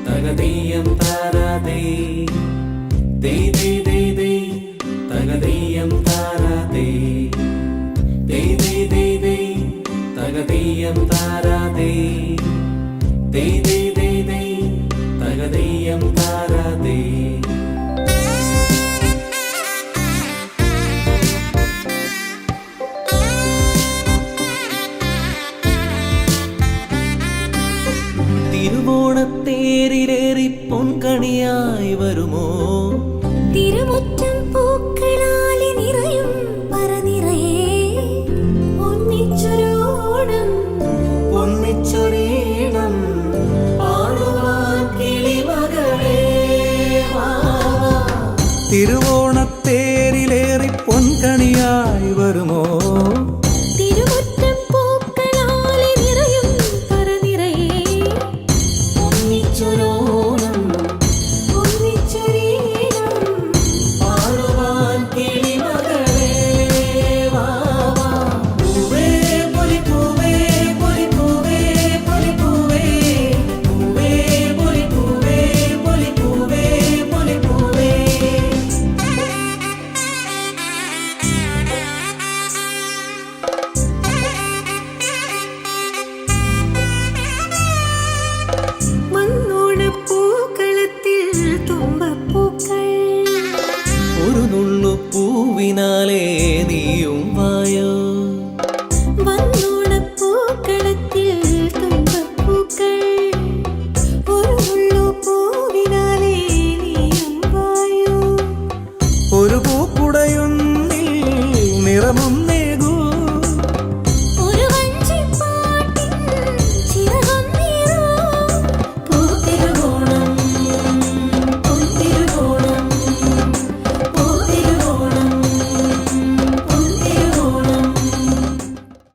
തകതീയം താരാതേ ദേ ദേ ദേ ദേ തകതീയം താരാതേ ദേ ദേ ദേ ദേ തകതീയം താരാതേ ദേ ദേ ദേ ദേ തകതീയം താരാതേ തിരുവോണത്തേരിലേറി പൊൻകണിയായി വരുമോ തിരുമുറ്റം പൂക്കളാലെ നിറയും പറനിറയെ ഒന്നിച്ചൊരോണം ഒന്നിച്ചൊരീണം പാടുവാൻ കിളിമകളേ വാ. തിരുവോ